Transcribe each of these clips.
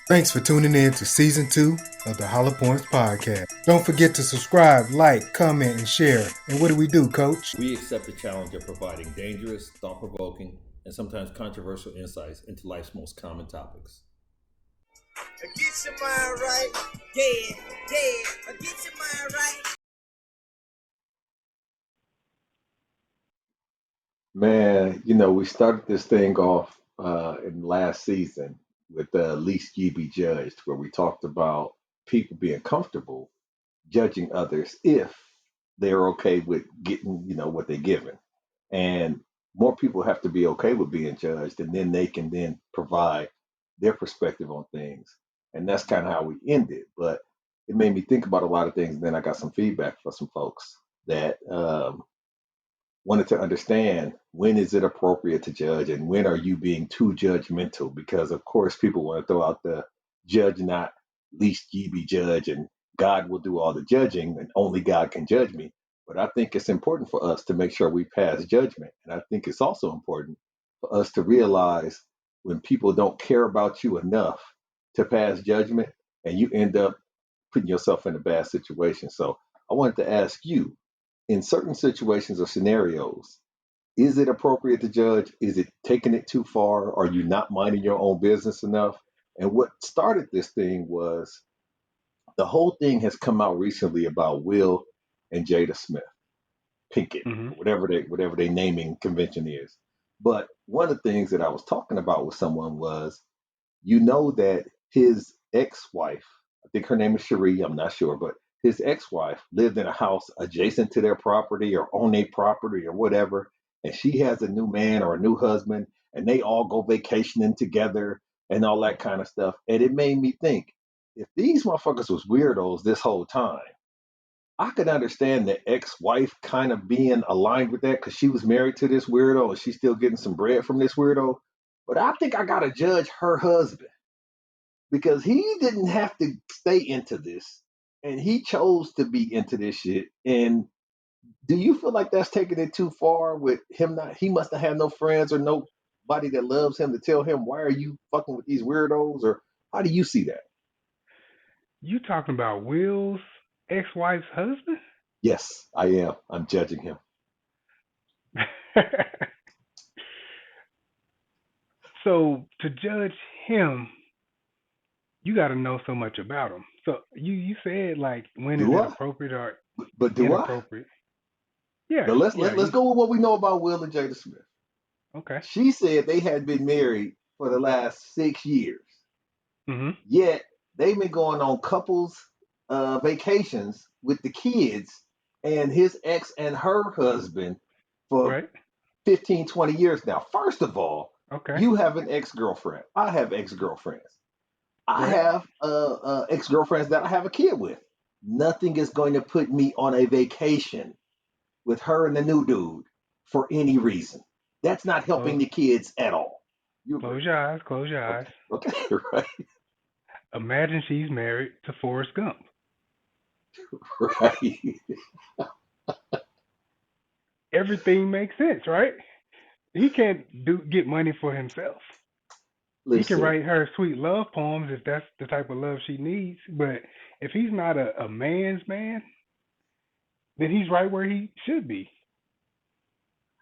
Thanks for tuning in to Season 2 of the Hollow Points Podcast. Don't forget to subscribe, like, comment, and share. And what do we do, Coach? We accept the challenge of providing dangerous, thought provoking, and sometimes controversial insights into life's most common topics. Get your mind right, yeah. Get your mind right. Man, we started this thing off in last season with Least Ye Be Judged, where we talked about people being comfortable judging others if they're okay with getting, what they're given. And more people have to be okay with being judged, and then they can then provide their perspective on things. And that's kind of how we ended. But it made me think about a lot of things. And then I got some feedback from some folks that wanted to understand when is it appropriate to judge and when are you being too judgmental, because of course people want to throw out the judge not, least ye be judged, and God will do all the judging and only God can judge me. But I think it's important for us to make sure we pass judgment, and I think it's also important for us to realize when people don't care about you enough to pass judgment, and you end up putting yourself in a bad situation. So I wanted to ask you, in certain situations or scenarios, is it appropriate to judge? Is it taking it too far? Are you not minding your own business enough? And what started this thing was the whole thing has come out recently about Will and Jada Smith, Pinkett, Hmm. or whatever their naming convention is. But one of the things that I was talking about with someone was, that his ex-wife, I think her name is Cherie, I'm not sure, but his ex-wife lived in a house adjacent to their property or on their property or whatever, and she has a new man or a new husband, and they all go vacationing together and all that kind of stuff. And it made me think, if these motherfuckers was weirdos this whole time, I could understand the ex-wife kind of being aligned with that because she was married to this weirdo and she's still getting some bread from this weirdo. But I think I gotta judge her husband because he didn't have to stay into this and he chose to be into this shit. And do you feel like that's taking it too far with him? Not, he must have had no friends or nobody that loves him to tell him, why are you fucking with these weirdos? Or how do you see that? You talking about Will's ex-wife's husband? Yes, I am. I'm judging him. So to judge him, you got to know so much about him. So you said like when is Do it I? appropriate or But do I? inappropriate? Yeah, Now let's yeah. let, let's You go with what we know about Will and Jada Smith. okay? She said they had been married for the last 6 years. Mhm. Yet they've been going on couples vacations with the kids and his ex and her husband for Right. 15, 20 years now. First of all, Okay. you have an ex-girlfriend. I have ex-girlfriends. I Right. have ex-girlfriends that I have a kid with. Nothing is going to put me on a vacation with her and the new dude for any reason. That's not helping Close the kids at all. You agree? close your eyes. Close your eyes. Okay. Okay. Right. Imagine she's married to Forrest Gump. Right. Everything makes sense, right? He can't do get money for himself. He can Listen, write her sweet love poems if that's the type of love she needs. But if he's not a man's man, then he's right where he should be.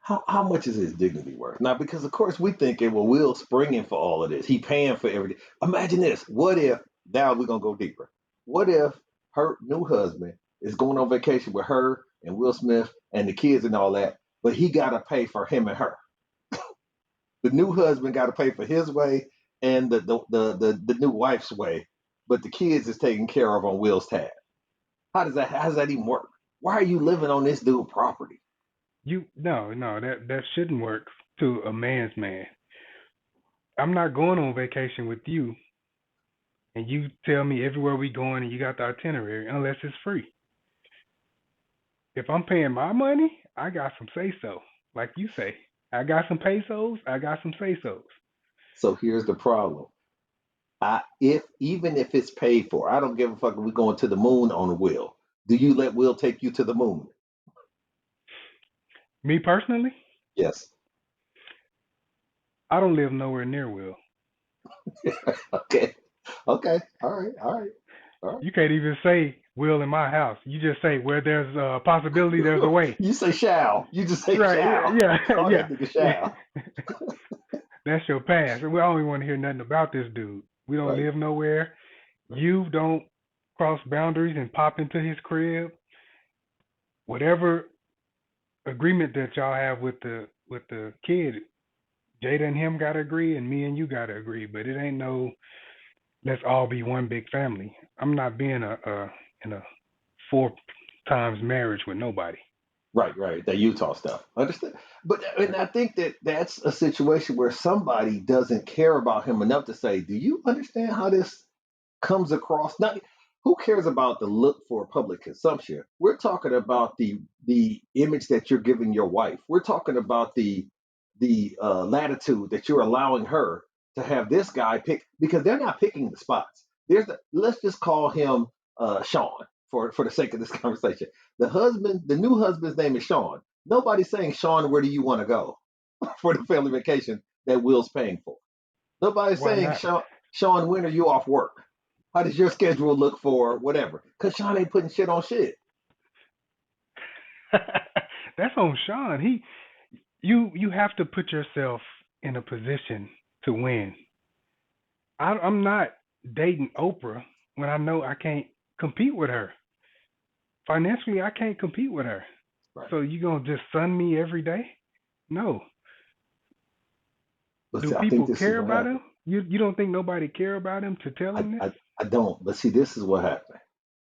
how much is his dignity worth? Now, because of course we thinking, well, Will's springing for all of this. He paying for everything. Imagine this. What if, now we're gonna go deeper. What if her new husband is going on vacation with her and Will Smith and the kids and all that, but he gotta pay for him and her. The new husband gotta pay for his way and the new wife's way, but the kids is taken care of on Will's tab. How does that even work? Why are you living on this dude property? You no, that shouldn't work to a man's man. I'm not going on vacation with you and you tell me everywhere we going and you got the itinerary unless it's free. If I'm paying my money, I got some say so. Like you say, I got some pesos, I got some say sos. So here's the problem. If even if it's paid for, I don't give a fuck if we're going to the moon on a Will. Do you let Will take you to the moon? Me personally, Yes. I don't live nowhere near Will. Okay. Okay. All right. All right. All You can't even say will in my house. You just say where there's a possibility, there's a right. way. You say shall. You just say Right? shall. Yeah, Call yeah, that nigga yeah. shall. That's your past. And we don't even want to hear nothing about this dude. We don't Right. live nowhere. Right. You don't cross boundaries and pop into his crib. Whatever agreement that y'all have with the kid, Jada and him gotta agree, and me and you gotta agree. But it ain't no let's all be one big family. I'm not being in a four times marriage with nobody. Right, right. That Utah stuff. Understand? But and I think that that's a situation where somebody doesn't care about him enough to say, "Do you understand how this comes across?" Not who cares about the look for public consumption. We're talking about the image that you're giving your wife. We're talking about the latitude that you're allowing her to have this guy pick because they're not picking the spots. Let's just call him Sean for the sake of this conversation. The new husband's name is Sean. Nobody's saying, Sean, where do you want to go for the family vacation that Will's paying for? Nobody's Why saying, not? Sean, when are you off work? How does your schedule look for whatever? Because Sean ain't putting shit on shit. That's on Sean. You have to put yourself in a position to win. I'm not dating Oprah when I know I can't compete with her. Financially, I can't compete with her. Right. So you gonna just sun me every day? No. But Do see, I think people this is care what about him? happened. You don't think nobody care about him to tell I, him this? I, I don't. But see, this is what happened.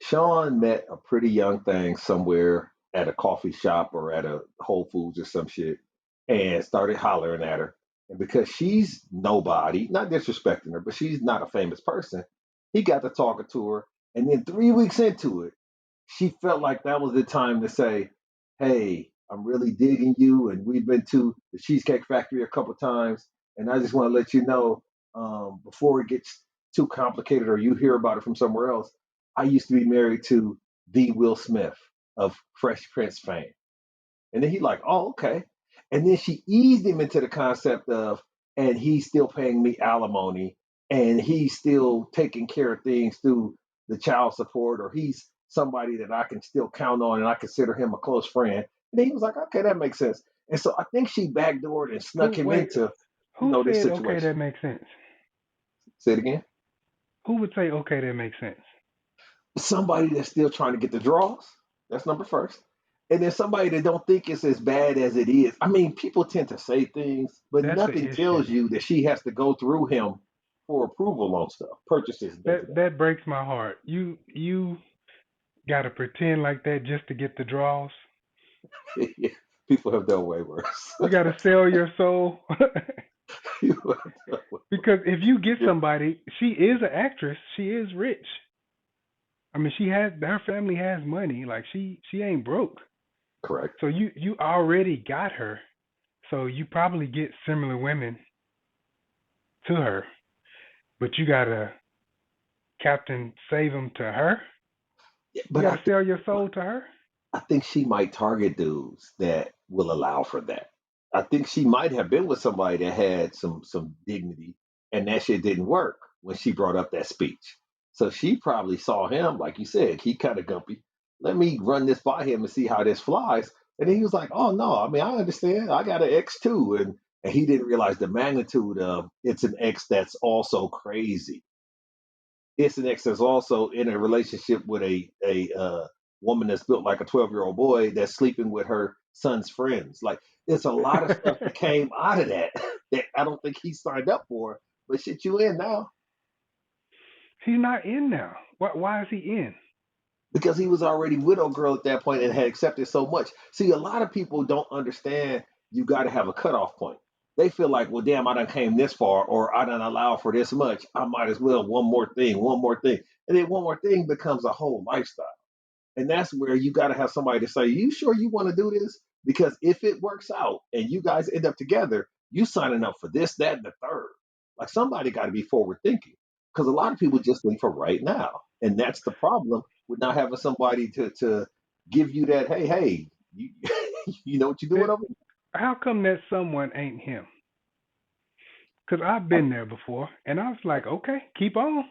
Sean met a pretty young thing somewhere at a coffee shop or at a Whole Foods or some shit and started hollering at her. And because she's nobody, not disrespecting her, but she's not a famous person, he got to talking to her. And then 3 weeks into it, she felt like that was the time to say, "Hey, I'm really digging you, and we've been to the Cheesecake Factory a couple times, and I just want to let you know before it gets too complicated or you hear about it from somewhere else. I used to be married to the Will Smith of Fresh Prince fame." And then he like, "Oh, okay." And then she eased him into the concept of, and he's still paying me alimony, and he's still taking care of things through the child support, or he's somebody that I can still count on, and I consider him a close friend. And then he was like, "Okay, that makes sense." And so I think she backdoored and snuck Who him wait? into, Who this said okay situation. that makes sense? Say it again. Who would say okay that makes sense? Somebody that's still trying to get the draws. That's number first. And then somebody that don't think it's as bad as it is. I mean, people tend to say things, but That's the nothing issue. tells you that she has to go through him for approval on stuff, purchases and things of That breaks my heart. You gotta pretend like that just to get the draws. that. People have done way worse. You gotta sell your soul. People have done way Because if you get worse. somebody, she is an actress. She is rich. I mean, she has her family has money. Like she ain't broke. Correct. So you already got her. So you probably get similar women to her, but you gotta Captain save them to her. Yeah, You but gotta sell your soul to her. I think she might target dudes that will allow for that. I think she might have been with somebody that had some dignity, and that shit didn't work when she brought up that speech. So she probably saw him, like you said, he kind of gumpy. Let me run this by him and see how this flies. And then he was like, "Oh no, I mean I understand. I got an ex too," and he didn't realize the magnitude of it's an ex that's also crazy. It's an ex that's also in a relationship with a woman that's built like a 12-year-old boy that's sleeping with her son's friends. Like there's a lot of stuff that came out of that that I don't think he signed up for. But shit, you in now He's not in now. Why is he in? because he was already widow girl at that point and had accepted so much. See, a lot of people don't understand. You got to have a cutoff point. They feel like, well, damn, I done came this far, or I done allowed for this much. I might as well one more thing, and then one more thing becomes a whole lifestyle. And that's where you got to have somebody to say, "You sure you want to do this?" Because if it works out and you guys end up together, you signing up for this, that, and the third. Like somebody got to be forward thinking. Because a lot of people just think for right now. And that's the problem with not having somebody to give you that, hey, you, you know what you're doing That over how come that someone ain't him? Because I've been there before, and I was like, okay, keep on.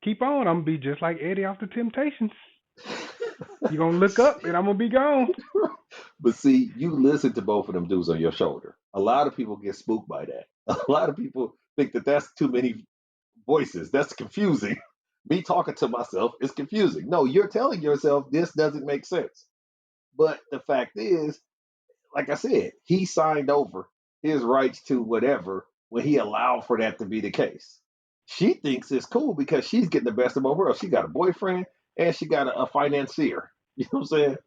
Keep on. I'm going to be just like Eddie off the Temptations. You're going to look up, and I'm going to be gone. But see, you listen to both of them dudes on your shoulder. A lot of people get spooked by that. A lot of people think that that's too many voices. That's confusing. Me talking to myself is confusing. No, you're telling yourself this doesn't make sense. But the fact is, like I said, he signed over his rights to whatever when he allowed for that to be the case. She thinks it's cool because she's getting the best of both worlds. She got a boyfriend and she got a financier. You know what I'm saying?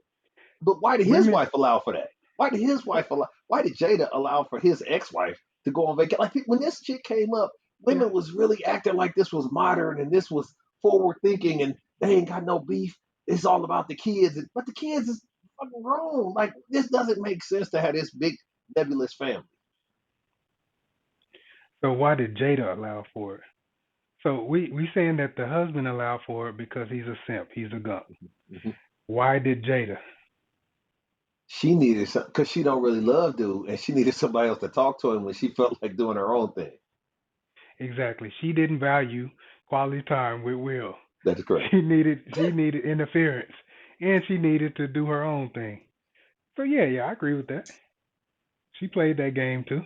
But why did his Women, wife allow for that? Why did his wife allow? Why did Jada allow for his ex-wife to go on vacation? Like when this chick came up, yeah. women was really acting like this was modern and this was forward thinking, and they ain't got no beef. It's all about the kids, but the kids is fucking grown. Like this doesn't make sense to have this big nebulous family. So why did Jada allow for it? So we saying that the husband allowed for it because he's a simp, he's a gump. Mhm. Why did Jada? She needed some because she don't really love dude, and she needed somebody else to talk to him when she felt like doing her own thing. Exactly. She didn't value quality time with Will. That is correct. She needed interference, and she needed to do her own thing. So yeah, I agree with that. She played that game too.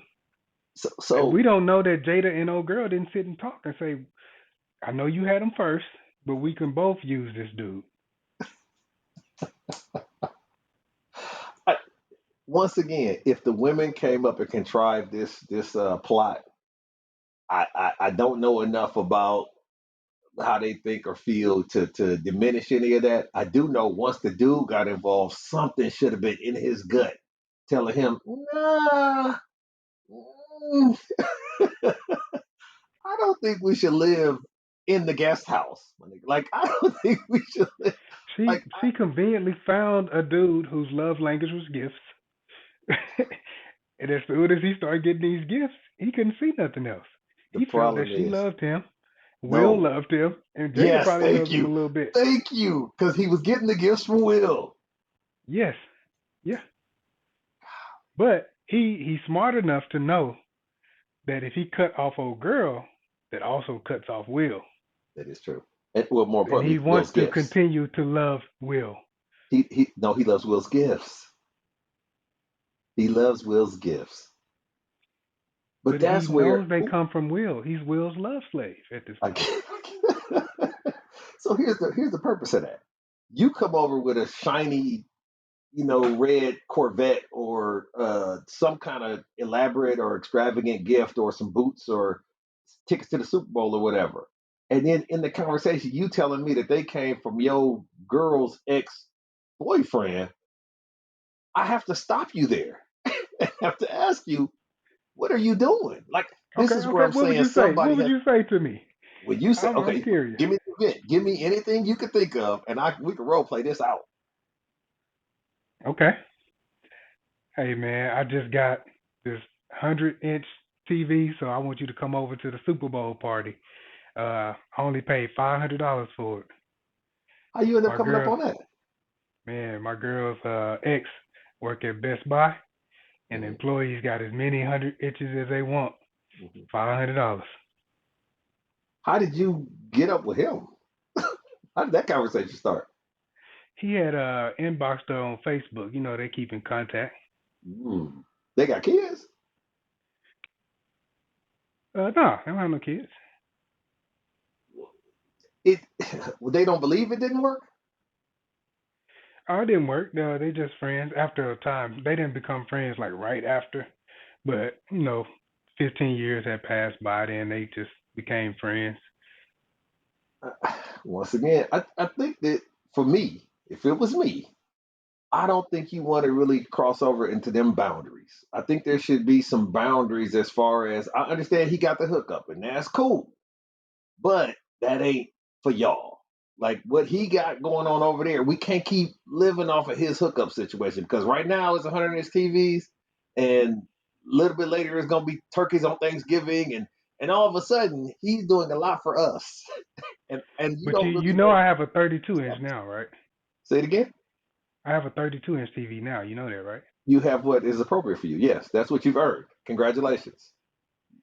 So, And we so don't know that Jada and old girl didn't sit and talk and say, "I know you had him first, but we can both use this dude." I, once again, if the women came up and contrived this plot, I don't know enough about how they think or feel to diminish any of that. I do know once the dude got involved, something should have been in his gut telling him, nah, mm, I don't think we should live in the guest house. Like I don't think we should live She like she conveniently found a dude whose love language was gifts. And as soon as he started getting these gifts, he couldn't see nothing else. the He felt that problem she is loved him, Will no. loved him, and Jada Yes, probably thank loved him a you. little bit. Thank you. Because he was getting the gifts from Will. Yes, yeah. But he's smart enough to know that if he cut off old girl, that also cuts off Will. That is true. And well, more And he importantly, wants Will's to gifts. continue to love Will. He no, he loves Will's gifts. He loves Will's gifts. But But he that's where knows they come from Will. He's Will's love slave at this I point. can't, so here's the purpose of that. You come over with a shiny, red Corvette or some kind of elaborate or extravagant gift or some boots or tickets to the Super Bowl or whatever. And then in the conversation, you telling me that they came from your girl's ex boyfriend, I have to stop you there. I have to ask you, what are you doing? Like, Okay, this is where I'm What would saying you say? somebody What would has, you say to me? when you say, I'm okay, curious. give me the event, give me anything you can think of, and we can role play this out. Okay. Hey man, I just got this 100-inch TV, so I want you to come over to the Super Bowl party. I only paid $500 for it. How you end up My coming up girl, on that? man, my girl's ex work at Best Buy, and the Mhm, employees got as many 100 inches as they want. mhm. $500. How did you get up with him? How did that conversation start? He had inboxed her on Facebook. You know they keep in contact. Mm. They got kids? No, they don't have no kids. It they don't believe it didn't work? Oh, it didn't work. No, they just friends. After a time, they didn't become friends like right after, but 15 years had passed by. Then they just became friends. Once again, I think that for me, if it was me, I don't think you want to really cross over into them boundaries. I think there should be some boundaries as far as I understand he got the hookup and that's cool, but that ain't for y'all. Like what he got going on over there, we can't keep living off of his hookup situation because right now it's 100-inch TVs, and a little bit later it's gonna be turkeys on Thanksgiving, and all of a sudden he's doing a lot for us, and you But don't you really know know. I have a 32 inch now, right? Say it again. I have a 32-inch TV now. You know that, right? You have what is appropriate for you. Yes, that's what you've earned. Congratulations.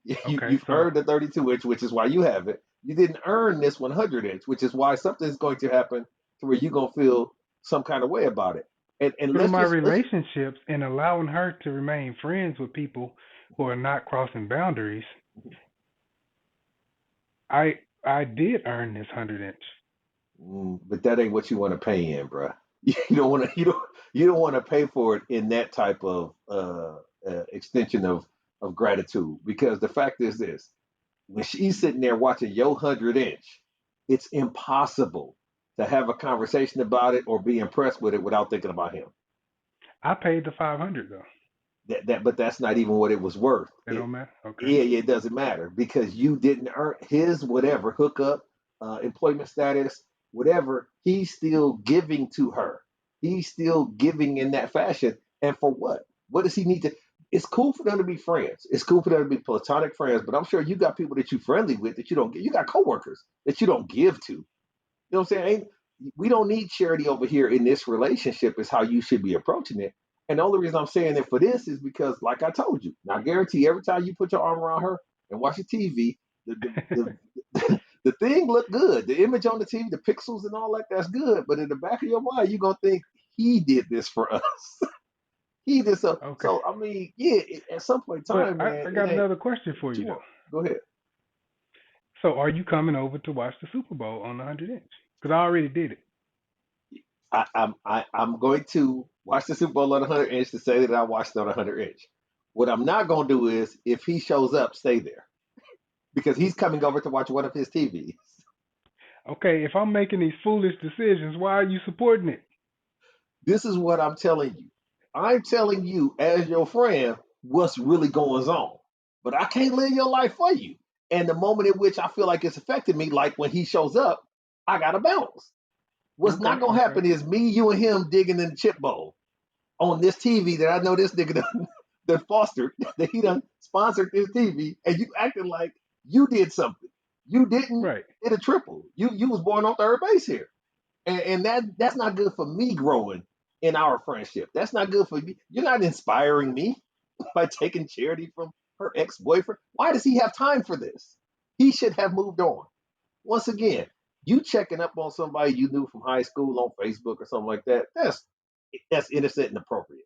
Okay, You've so earned the 32 inch, which is why you have it. You didn't earn this 100 inch, which is why something's going to happen to where you're gonna feel some kind of way about it. And through let's my let's relationships and allowing her to remain friends with people who are not crossing boundaries, I did earn this 100 inch. but that ain't what you want to pay in, bruh. You don't want to you don't want to pay for it in that type of extension of gratitude, because the fact is this: when she's sitting there watching your 100 inch, it's impossible to have a conversation about it or be impressed with it without thinking about him. I paid the 500 though. But that's not even what it was worth. That don't matter. Okay. Yeah, it doesn't matter because you didn't earn his whatever hookup, employment status, whatever. He's still giving to her. He's still giving in that fashion. And for what? What does he need to? It's cool for them to be friends. It's cool for them to be platonic friends. But I'm sure you got people that you're friendly with that you don't. You got coworkers that you don't give to. You know what I'm saying? We don't need charity over here in this relationship, is how you should be approaching it. And the only reason I'm saying it for this is because, like I told you, now I guarantee every time you put your arm around her and watch the TV, the thing look good. The image on the TV, the pixels and all that, that's good. But in the back of your mind, you're gonna think he did this for us. He did so. Okay. So I mean, yeah, at some point in But time, I man, it got ain't another question for what you you want. though. Go ahead. So are you coming over to watch the Super Bowl on the 100 inch? Because I already did it. I'm going to watch the Super Bowl on 100 inch to say that I watched it on 100 inch. What I'm not going to do is, if he shows up, stay there because he's coming over to watch one of his TVs. Okay, if I'm making these foolish decisions, why are you supporting it? This is what I'm telling you. I'm telling you, as your friend, what's really going on. But I can't live your life for you. And the moment in which I feel like it's affecting me, like when he shows up, I got to bounce. What's Okay, not going to okay. happen is me, you, and him digging in the chip bowl on this TV that I know this nigga done, that fostered, that he done sponsored this TV, and you acting like you did something. You didn't Right. hit a triple. You was born on third base here. And that's not good for me growing in our friendship. That's not good for me. You're not inspiring me by taking charity from her ex-boyfriend. Why does he have time for this? He should have moved on. Once again, you checking up on somebody you knew from high school on Facebook or something like that, that's innocent and appropriate.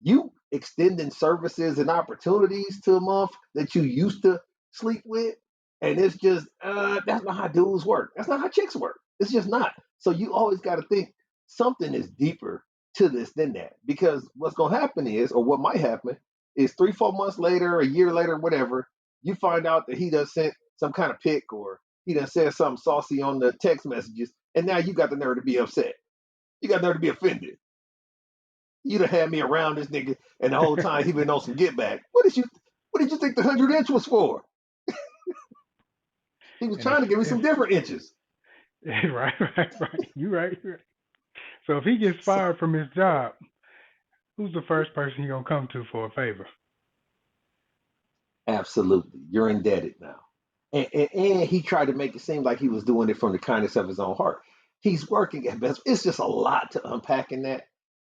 You extending services and opportunities to a month that you used to sleep with, and it's just that's not how dudes work. That's not how chicks work. It's just not. So you always got to think something is deeper to this than that, because what's going to happen is, or what might happen is, 3 4 months later, a year later, whatever, you find out that he done sent some kind of pic, or he done said something saucy on the text messages, and now you got the nerve to be upset. You got the nerve to be offended. You'd have had me around this nigga, and the whole time he been on some get back. What did you think the 100 inch was for? He was And trying to give me if some different inches. right, right. You right. You right. So if he gets So fired from his job, who's the first person he gonna come to for a favor? absolutely, you're indebted now. And he tried to make it seem like he was doing it from the kindness of his own heart. He's working at best. It's just a lot to unpack in that,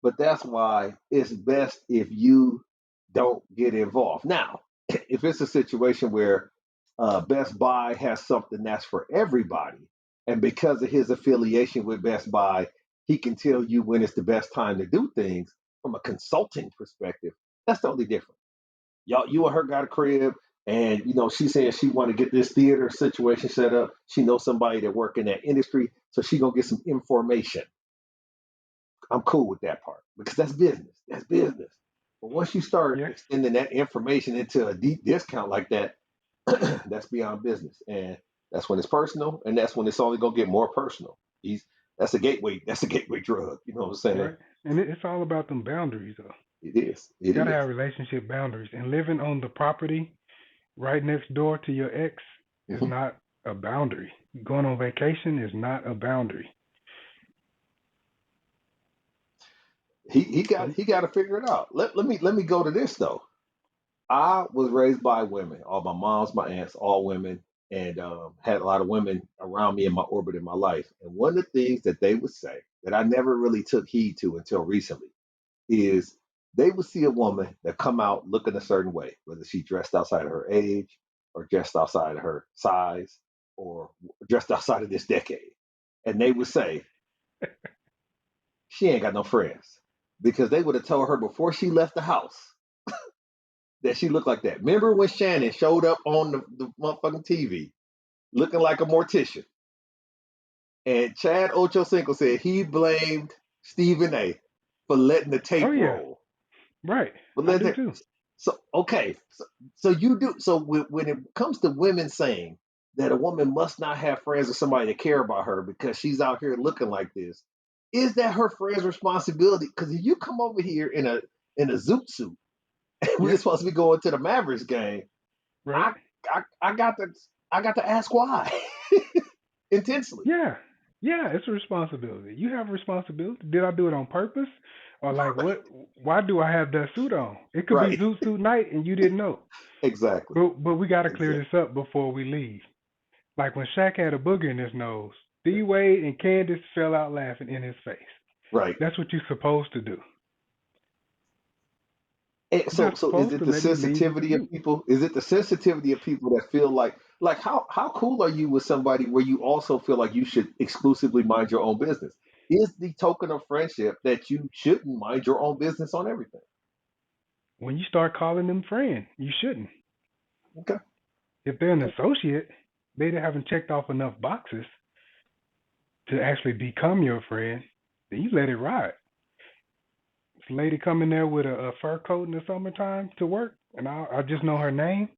but that's why it's best if you don't get involved. Now, if it's a situation where Best Buy has something that's for everybody, and because of his affiliation with Best Buy, he can tell you when it's the best time to do things from a consulting perspective. That's totally different. You and her got a crib, and she said she want to get this theater situation set up. She knows somebody that work in that industry, so she gonna get some information. I'm cool with that part because that's business. That's business. But once you start Yeah. extending that information into a deep discount like that, that's beyond business, and that's when it's personal, and that's when it's only gonna get more personal. He's That's a gateway. That's a gateway drug. You know what I'm saying? Right. And it's all about them boundaries though. It is. You It gotta is. have relationship boundaries. And living on the property right next door to your ex is Mhm. not a boundary. Going on vacation is not a boundary. He So got to figure it out. Let me go to this though. I was raised by women. All my moms, my aunts, all women, and had a lot of women around me in my orbit in my life. And one of the things that they would say that I never really took heed to until recently is they would see a woman that come out looking a certain way, whether she dressed outside of her age, or just outside of her size or just outside of this decade. And they would say, she ain't got no friends because they would have told her before she left the house that she looked like that. Remember when Shannon showed up on the motherfucking TV looking like a mortician? And Chad Ochocinco said he blamed Stephen A for letting the Oh tape yeah, roll. right. But I let's do too. so okay. So you do so when it comes to women saying that a woman must not have friends or somebody to care about her because she's out here looking like this, is that her friend's responsibility? Because if you come over here in a zoot suit, and we're Yeah, supposed to be going to the Mavericks game, right. I I got to ask why intensely. Yeah, yeah. It's a responsibility. You have a responsibility. Did I do it on purpose, or like what? Why do I have that suit on? It could be Right. zoot suit night, and you didn't know. Exactly. But we got to clear Exactly. this up before we leave. Like when Shaq had a booger in his nose, D Wade and Candace fell out laughing in his face. Right. That's what you're supposed to do. And You're so, not is supposed it to the let me leave with the sensitivity of group. people? Is it the sensitivity of people that feel like how cool are you with somebody where you also feel like you should exclusively mind your own business? Is the token of friendship that you shouldn't mind your own business on everything? When you start calling them friend, you shouldn't. Okay. If they're an Okay. associate, they haven't checked off enough boxes to actually become your friend, then you let it ride. This lady come in there with a fur coat in the summertime to work, and I just know her name,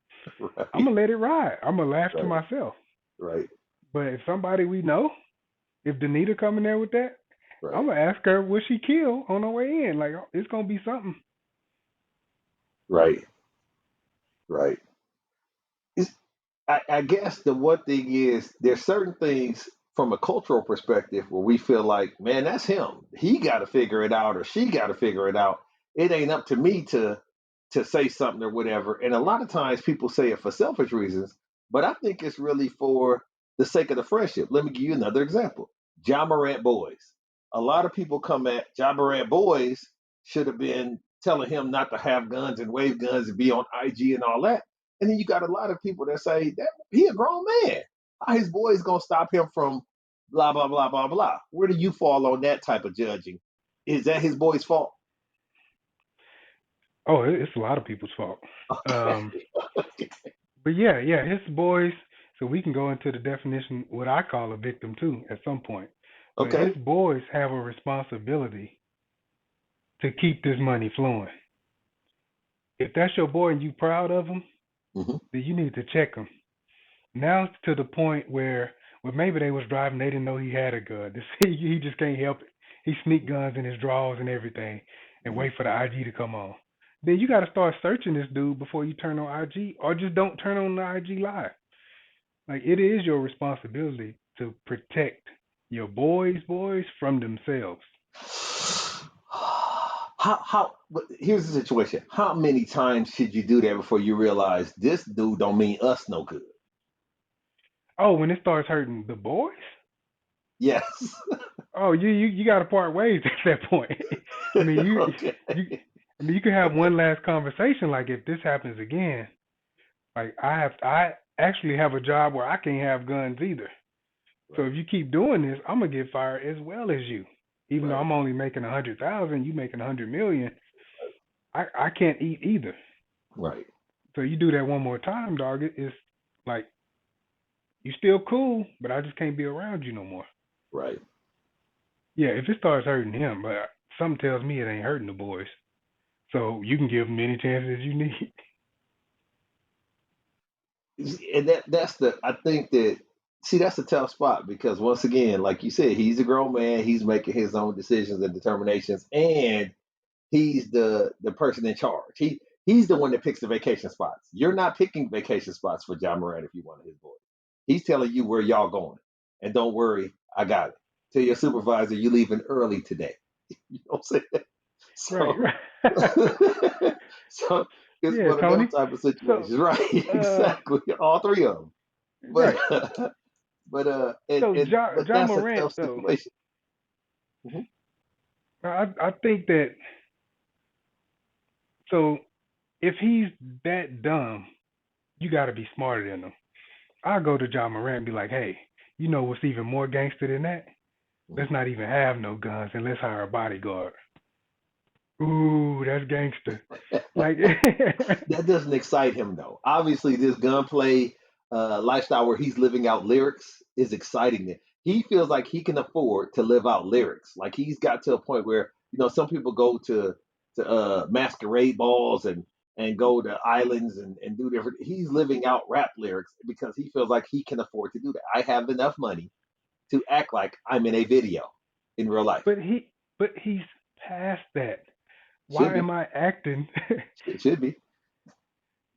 I'm Right. gonna let it ride. I'm gonna laugh to Right. myself. Right. But if somebody we know, if Danita come in there with that, I'm Right. gonna ask her what she killed on her way in. Like it's gonna be something. Right. Right. It's, I guess the one thing is there's certain things from a cultural perspective where we feel like, man, that's him. He got to figure it out, or she got to figure it out. It ain't up to me to say something or whatever. And a lot of times people say it for selfish reasons, but I think it's really for the sake of the friendship. Let me give you another example. John Morant boys. A lot of people come at John Morant boys should have been telling him not to have guns and wave guns and be on IG and all that. And then you got a lot of people that say that he a grown man. How his boys gonna stop him from blah blah blah blah blah. Where do you fall on that type of judging? Is that his boy's fault? Oh, it's a lot of people's fault. Okay. Um, but yeah, yeah, his boys. So we can go into the definition what I call a victim too at some point. But his Okay. boys have a responsibility to keep this money flowing. If that's your boy and you proud of him, Hmm. then you need to check him. Now it's to the point where, well, maybe they was driving, they didn't know he had a gun. He just can't help it. He sneak guns in his drawers and everything, and Hmm. wait for the IG to come on. Then you got to start searching this dude before you turn on IG, or just don't turn on the IG live. Like it is your responsibility to protect your boys from themselves. How but here's the situation. How many times should you do that before you realize this dude don't mean us no good? Oh, when it starts hurting the boys, Yes. oh, you got to part ways at that point. I mean, Okay. you I mean, you can have one last conversation. Like if this happens again, like I actually have a job where I can't have guns either. So Right. if you keep doing this, I'm gonna get fired as well as you. Even though Right. I'm only making 100,000, you making 100 million. I can't eat either. Right. So you do that one more time, dog. It's like you still cool, but I just can't be around you no more. Right. Yeah, if it starts hurting him, but something tells me it ain't hurting the boys. So you can give them any chances you need. And that's the I think that see that's a tough spot because once again, like you said, he's a grown man, he's making his own decisions and determinations, and he's the person in charge. He's the one that picks the vacation spots. You're not picking vacation spots for John Moran if you want his boy. He's telling you where y'all going. And don't worry, I got it. Tell your supervisor you leaving early today. You know what I'm saying? Right, So right. so it's Yeah, one of those Tony. type of So, situations, right? uh, Exactly. All three of them. But right. So but John that's a Morant tough though, situation. Mhm. I think that so if he's that dumb, you got to be smarter than them. I'll go to John Morant and be like, hey, you know what's even more gangster than that? Mhm. Let's not even have no guns and let's hire a bodyguard. Ooh, that's gangster. Like, That doesn't excite him though. Obviously, this gunplay lifestyle where he's living out lyrics is exciting him. He feels like he can afford to live out lyrics. Like he's got to a point where some people go to masquerade balls and go to islands and do different. He's living out rap lyrics because he feels like he can afford to do that. I have enough money to act like I'm in a video in real life. but he's past that. Should Why be. am I acting? It should be.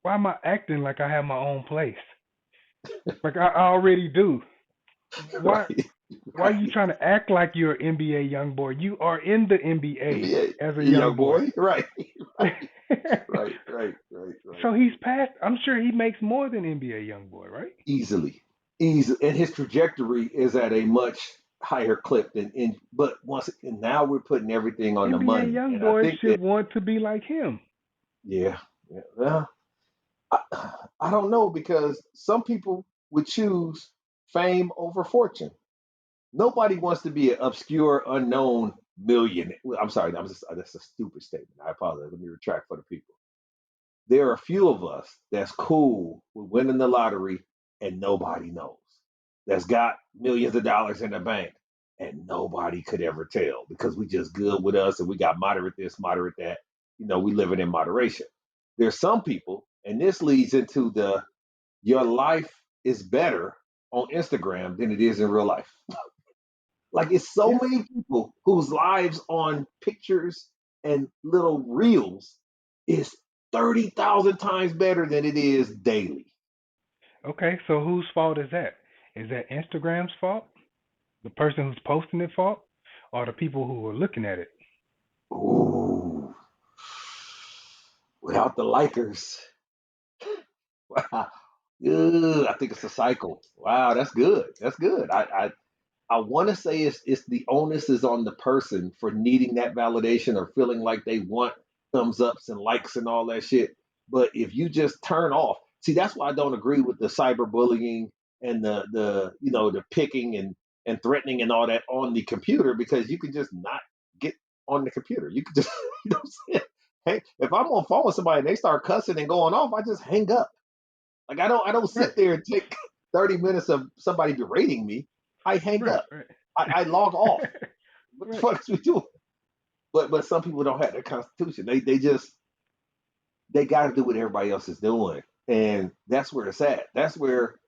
Why am I acting like I have my own place? Like I already do. Why Right. why are you Right. trying to act like you're an NBA young boy? You are in the NBA NBA, as a young young boy. boy. Right. Right. Right. Right. Right. Right. So he's past. I'm sure he makes more than NBA young boy, right? Easily. Easy. And his trajectory is at a much higher clip than in but once and now we're putting everything on the NBA money. young And I boys think that should want to be like him. yeah. Yeah. Well, I don't know because some people would choose fame over fortune. Nobody wants to be an obscure, unknown millionaire. I'm sorry, that's a stupid statement. I apologize. Let me retract for the people. There are a few of us that's cool with winning the lottery and nobody knows. That's got millions of dollars in the bank and nobody could ever tell because we just good with us and we got moderate this, moderate that. We live it in moderation. There's some people, and this leads into the your life is better on Instagram than it is in real life. Like it's so Yeah. many people whose lives on pictures and little reels is 30,000 times better than it is daily. Okay. So whose fault is that? Is that Instagram's fault? The person who's posting it fault, or the people who are looking at it? Ooh, without the likers. Wow. Ugh, I think it's a cycle. Wow, that's good. That's good. I want to say it's the onus is on the person for needing that validation or feeling like they want thumbs ups and likes and all that shit. But if you just turn off, see, that's why I don't agree with the cyberbullying and the picking and threatening and all that on the computer because you can just not get on the computer. You can just what I'm saying. Hey, if I'm on phone with somebody and they start cussing and going off, I just hang up. Like I don't Right. sit there and take 30 minutes of somebody berating me. I hang Right. up. Right. I log off. What the Right. fuck is we doing? But some people don't have that constitution. They got to do what everybody else is doing, and that's where it's at. That's where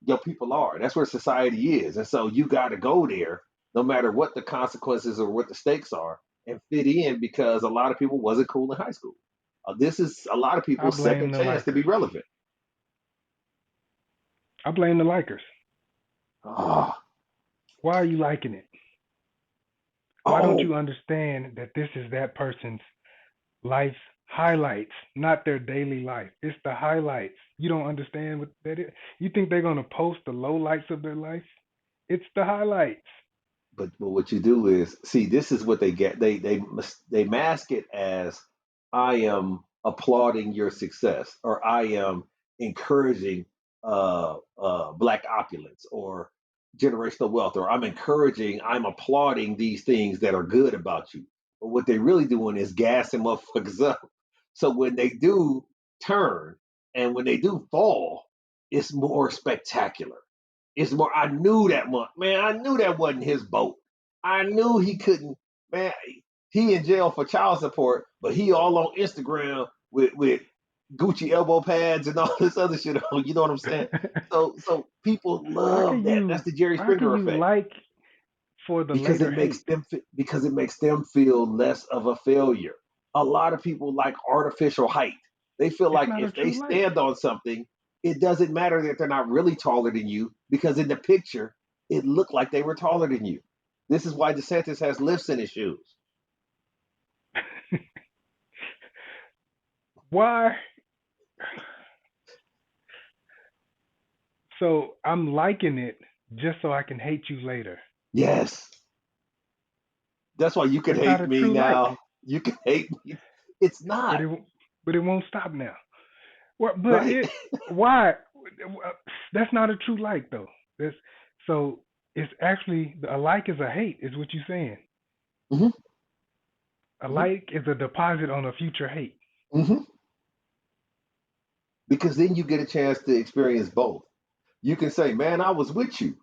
your people are. That's where society is, and so you got to go there, no matter what the consequences or what the stakes are, and fit in because a lot of people wasn't cool in high school. This is a lot of I people's blame second the chance to be likers. relevant. I blame the likers. Oh, Why are you liking it? Why don't you oh, understand that this is that person's life's highlights, not their daily life? It's the highlights. You don't understand what that is? You think they're going to post the low lights of their life? It's the highlights. but what you do is see this is what they get. They mask it as I am applauding your success or I am encouraging black opulence or generational wealth or I'm applauding these things that are good about you. But what they really doing is gassing motherfuckers up. So when they do turn and when they do fall, it's more spectacular. It's more. I knew that one, man. I knew that wasn't his boat. I knew he couldn't, man. He in jail for child support, but he all on Instagram with Gucci elbow pads and all this other shit on. You know what I'm saying? So people how love can that. That's you the Jerry how can Springer you effect like for the because later it makes hate? them feel less of a failure. A lot of people like artificial height. They feel It's like not a if they true like. stand on something, it doesn't matter that they're not really taller than you because in the picture it looked like they were taller than you. This is why DeSantis has lifts in his shoes. Why? So I'm liking it just so I can hate you later. Yes, that's why you can That's not hate a me true like. now. You can hate me. It's But not. it but it won't stop now. Well, but right? it why? That's not a true like though. That's so. It's actually a like is a hate, is what you're saying. Hmm. A Hmm. like is a deposit on a future hate. Hmm. Because then you get a chance to experience both. You can say, "Man, I was with you.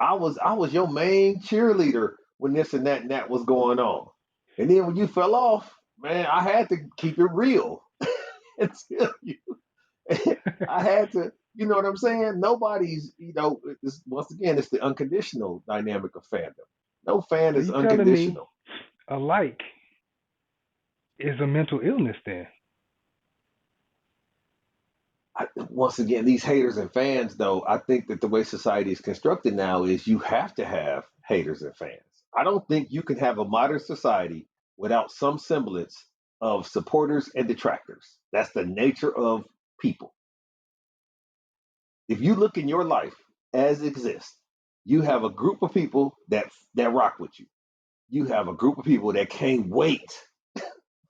I was your main cheerleader when this and that was going on." And then when you fell off, man, I had to keep it real until you. I had to. You know what I'm saying? Nobody's. Once again, it's the unconditional dynamic of fandom. No fan So is you telling me unconditional. a like is a mental illness then? Once again, these haters and fans, though, I think that the way society is constructed now is you have to have haters and fans. I don't think you can have a modern society without some semblance of supporters and detractors. That's the nature of people. If you look in your life as it exists, you have a group of people that rock with you. You have a group of people that can't wait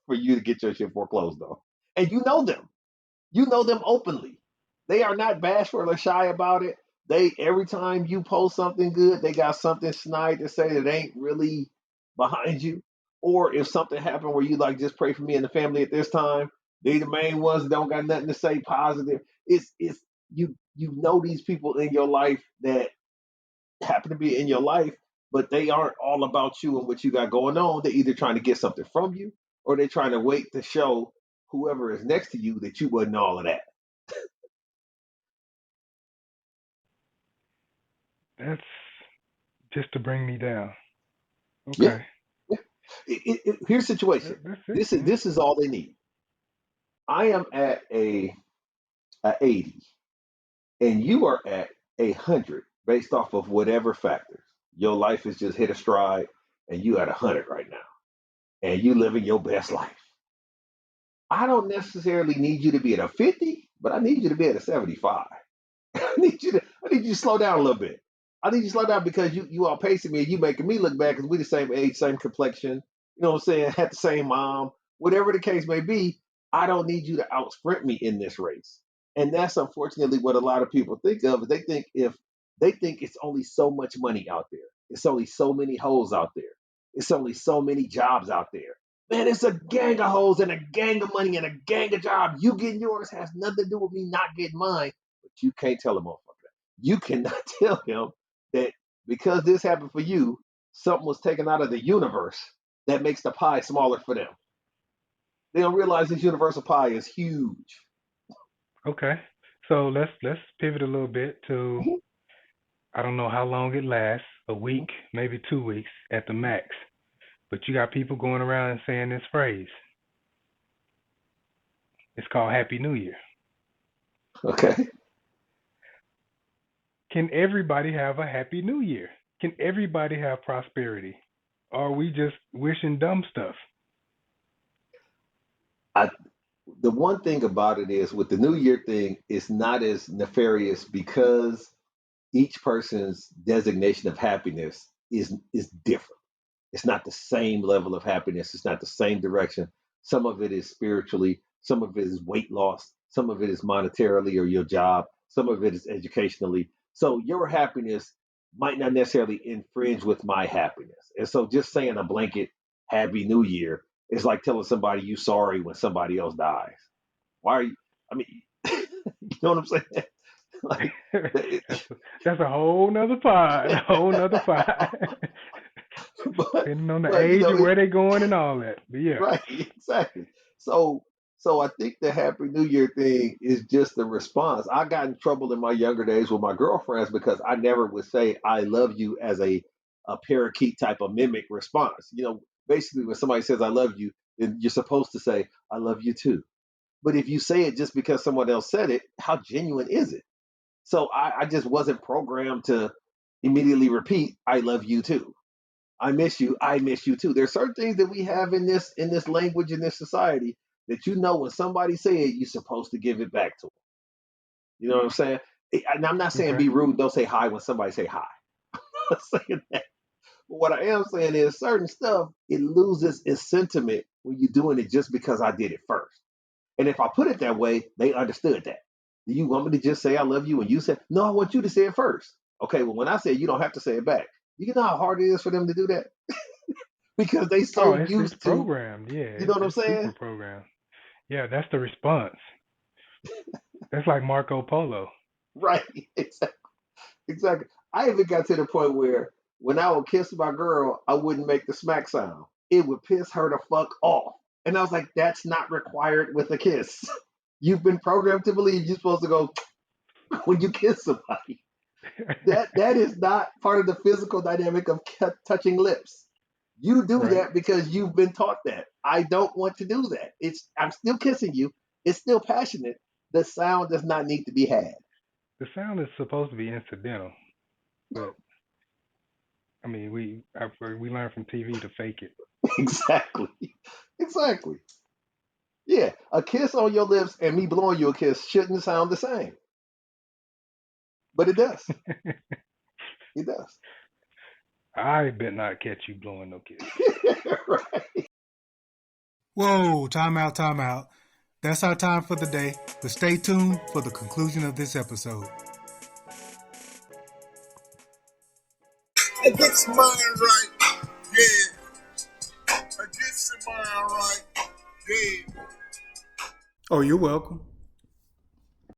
for you to get your shit foreclosed on, and you know them. You know them openly. They are not bashful or shy about it. They every time you post something good, they got something snide to say that ain't really behind you. Or if something happened where you like just pray for me and the family at this time, they the main ones that don't got nothing to say positive. It's you know these people in your life that happen to be in your life, but they aren't all about you and what you got going on. They're either trying to get something from you or they're trying to wait to show whoever is next to you that you wasn't all of that. That's just to bring me down. Yeah. Okay, Yeah. Here's the situation. that's it This is then. this is all they need. I am at a 80, and you are at 100 based off of whatever factors. Your life has just hit a stride, and you at 100 right now, and you living your best life. I don't necessarily need you to be at a 50, but I need you to be at a 75. I need you to slow down a little bit. I need you to slow down because you are pacing me and you making me look bad because we the same age, same complexion, you know what I'm saying, had the same mom, whatever the case may be. I don't need you to out sprint me in this race. And that's unfortunately what a lot of people think of. They think it's only so much money out there. It's only so many hoes out there. It's only so many jobs out there. Man, it's a gang of hoes and a gang of money and a gang of jobs. You getting yours has nothing to do with me not getting mine. But you can't tell a motherfucker that. You cannot tell him that because this happened for you, something was taken out of the universe that makes the pie smaller for them. They don't realize this universal pie is huge. Okay, so let's pivot a little bit to Mhm. I don't know how long it lasts, a week, maybe 2 weeks at the max. But you got people going around and saying this phrase. It's called Happy New Year. Okay. Can everybody have a Happy New Year? Can everybody have prosperity? Or are we just wishing dumb stuff? I The one thing about it is with the New Year thing, it's not as nefarious because each person's designation of happiness is different. It's not the same level of happiness. It's not the same direction. Some of it is spiritually. Some of it is weight loss. Some of it is monetarily or your job. Some of it is educationally. So your happiness might not necessarily infringe with my happiness. And so just saying a blanket Happy New Year is like telling somebody you sorry when somebody else dies. Why are you? I mean, you know what I'm saying? Like, it, that's that's a whole nother pod, a whole nother pod. but Depending on the but age and where they going and all that. But yeah. right, exactly. So so I think the Happy New Year thing is just a response. I got in trouble in my younger days with my girlfriends because I never would say I love you as a parakeet type of mimic response. Basically when somebody says I love you, then you're supposed to say I love you too. But if you say it just because someone else said it, how genuine is it? So I just wasn't programmed to immediately repeat I love you too. I miss you. I miss you too. There's certain things that we have in this language in this society that when somebody say it, you're supposed to give it back to them. You know what I'm saying? And I'm not saying Okay. be rude. Don't say hi when somebody say hi. I'm not saying that. But what I am saying is certain stuff it loses its sentiment when you're doing it just because I did it first. And if I put it that way, they understood that. Do you want me to just say I love you and you say, no, I want you to say it first? Okay, well, when I say it, you don't have to say it back. You know how hard it is for them to do that? Because they Oh, so it's used to, programmed. Yeah, you know what I'm it's super saying? programmed. Yeah, that's the response. That's like Marco Polo. Right. Exactly. Exactly. I even got to the point where when I would kiss my girl, I wouldn't make the smack sound. It would piss her the fuck off. And I was like, that's not required with a kiss. You've been programmed to believe you're supposed to go when you kiss somebody. That is not part of the physical dynamic of touching lips. You do Right. that because you've been taught that. I don't want to do that. I'm still kissing you. It's still passionate. The sound does not need to be had. The sound is supposed to be incidental, but I mean, we learn from TV to fake it. Exactly. Exactly. Yeah, a kiss on your lips and me blowing you a kiss shouldn't sound the same, but it does. It does. I bet not catch you blowing no kiss. Right. Whoa, time out, time out. That's our time for the day, but stay tuned for the conclusion of this episode. I get your mind right, yeah. I get your mind right, yeah. Oh, you're welcome.